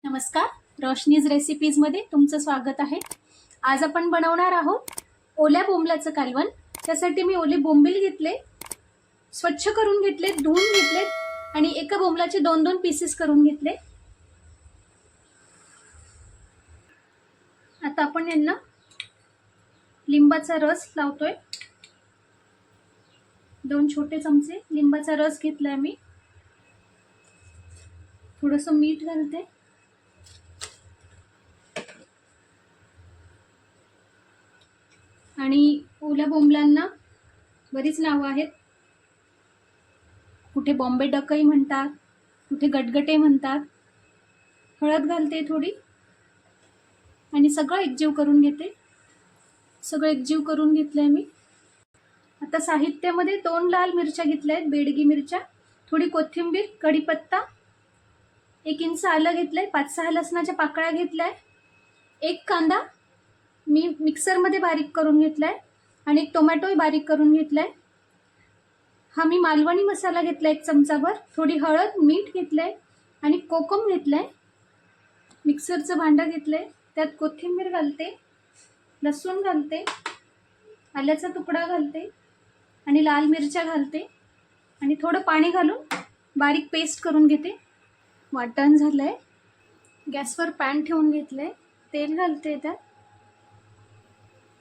नमस्कार, रोशनीज रेसिपीजमध्ये तुमचं स्वागत आहे। आज आपण बनवणार आहोत ओल्या बोंबलाचं कालवण। त्यासाठी मी ओले बोंबील घेतले, स्वच्छ करून घेतले, धुवून घेतले आणि एका बोंबलाचे दोन दोन पीसेस करून घेतले। आता आपण यांना लिंबाचा रस लावतोय। 2 छोटे चमचे लिंबाचा रस घेतलाय मी। थोडंसं मीठ घालते आणि ओल्या बोंबलांना बरीच नावं आहेत। कुठे बॉम्बे डकई म्हणतात, कुठे गटगटे म्हणतात। हळद घालते थोडी आणि सगळं एकजीव करून घेते। सगळं एकजीव करून घेतलंय मी। आता साहित्यामध्ये 2 लाल मिरच्या घेतल्या आहेत, बेडगी मिरच्या, थोडी कोथिंबीर, कढीपत्ता, 1 इंच आलं घेतलंय, 5-6 लसणाच्या पाकळ्या घेतल्या, 1 कांदा मी मिक्सरमध्ये बारीक करून घेतलाय आणि 1 टोमॅटो बारीक करून घेतलाय। हा मी मालवणी मसाला घेतलाय 1 चमचाभर, थोडी हळद, मीठ घेतलंय आणि कोकम घेतलंय। मिक्सरचं भांडं घेतलंय, त्यात कोथिंबीर घालते, लसूण घालते, आल्याचा तुकडा घालते आणि लाल मिरच्या घालते आणि थोडं पाणी घालून बारीक पेस्ट करून घेते। वाटण झालंय। गॅसवर पॅन ठेवून घेतलंय, तेल घालते, त्यात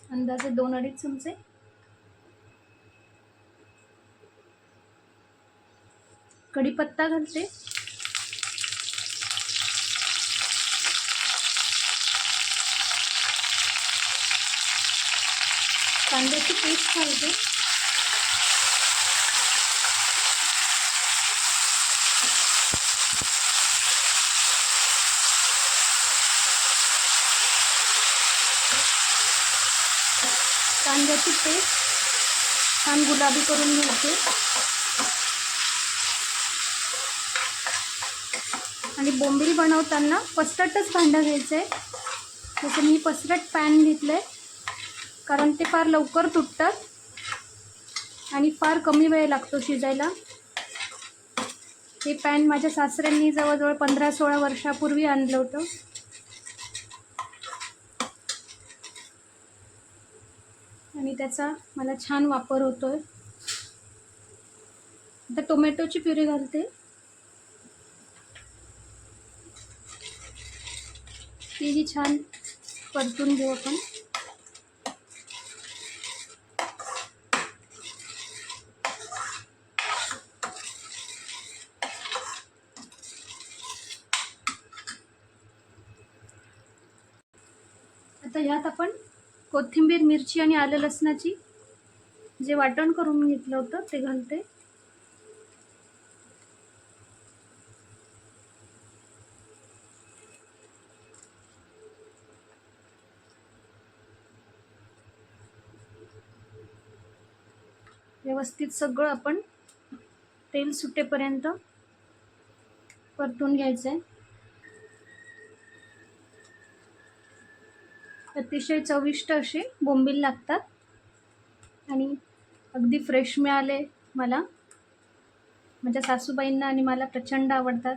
अंदाजे 2-2.5 चमचे, कढीपत्ता घालते, कांद्याची पेस्ट घालते, कांद्याची पेस्ट छान गुलाबी करून घ्यायची आणि बोंबील बनवताना पसरटच भांडं घ्यायचं आहे। जसं मी पसरट पॅन घेतलंय, कारण ते फार लवकर तुटतात आणि फार कमी वेळ लागतो शिजायला। हे पॅन माझ्या सासऱ्यांनी जवळजवळ 15-16 वर्षापूर्वी आणलं होतं। आणि त्याचा मला छान वापर होतोय। आता टोमॅटोची प्युरी घालते, तीही छान परतून घेऊ आपण। आता यात आपण कोथिंबीर, मिरची आणि आलं लसणाची जे वाटण करून घेतलं होतं ते घालते। व्यवस्थित सगळं आपण तेल सुटेपर्यंत परतून घ्यायचंय। अतिशय चविष्ट असे बोंबील लागतात आणि अगदी फ्रेश मिळाले मला। माझ्या सासूबाईंना आणि मला प्रचंड आवडतात,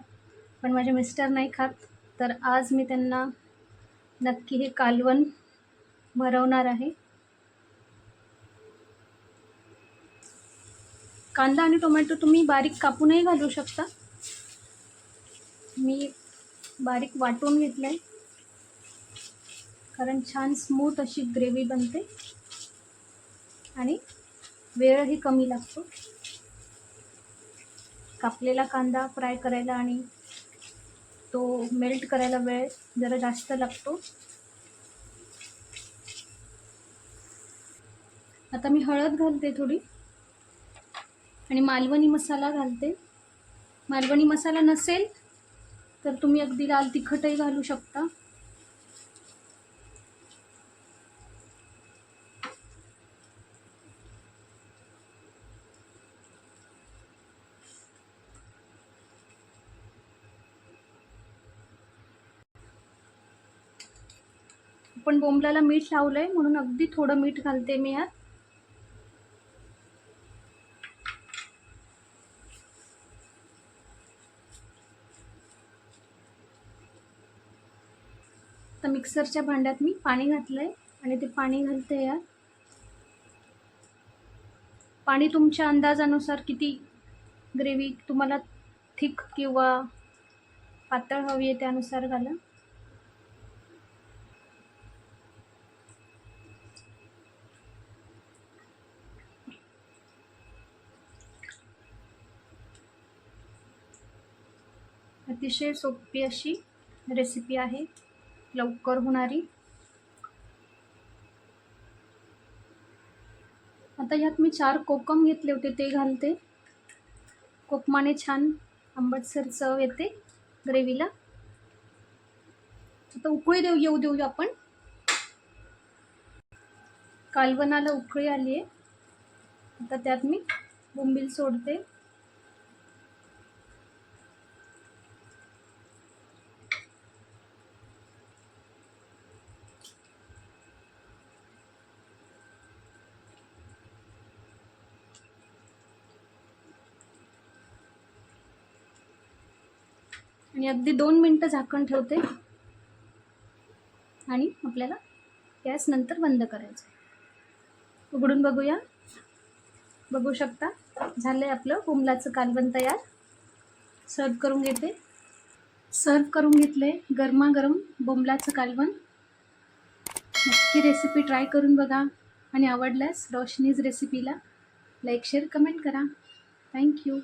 पण माझे मिस्टर नाही खात, तर आज मी त्यांना नक्की हे कालवण भरवणार आहे। कांदा आणि टोमॅटो तुम्ही बारीक कापूनही घालू शकता, मी बारीक वाटून घेतलंय कारण छान स्मूथ अशी ग्रेव्ही बनते आणि वेळही कमी लागतो। कापलेला कांदा फ्राय करायला आणि तो मेल्ट करायला वेळ जरा जास्त लागतो। आता मी हळद घालते थोडी आणि मालवणी मसाला घालते। मालवणी मसाला नसेल तर तुम्ही अगदी लाल तिखटही घालू शकता। आपण बोंबलाला मीठ लावलंय म्हणून अगदी थोडं मीठ घालते मी यात। तर मिक्सरच्या भांड्यात मी पाणी घातलं आहे आणि ते पाणी घालते यात. पाणी तुमच्या अंदाजानुसार किती ग्रेव्ही तुम्हाला थिक किंवा पातळ हवी आहे त्यानुसार घाला. अतिशय सोपी अशी रेसिपी आहे, लवकर होणारी. आता यात मी 4 कोकम घेतले होते ते घालते. कोकमाने छान आंबटसर चव येते ग्रेव्हीला. आता उकळी येऊ देऊ आपण. कालवणाला उकळी आली आहे. आता त्यात मी बोंबील सोडते. आणि अगदी 2 मिनिटं झाकण ठेवते आणि आपल्याला गॅस नंतर बंद करायचं. उघडून बघूया. बघू शकता झालंय आपलं बोंबलाचं कालवण तयार. सर्व करून घेते. सर्व करून घेतले गरमागरम बोंबलाचं कालवण. नक्की रेसिपी ट्राय करून बघा आणि आवडल्यास रोशनीज रेसिपीला लाईक शेअर कमेंट करा. थँक्यू.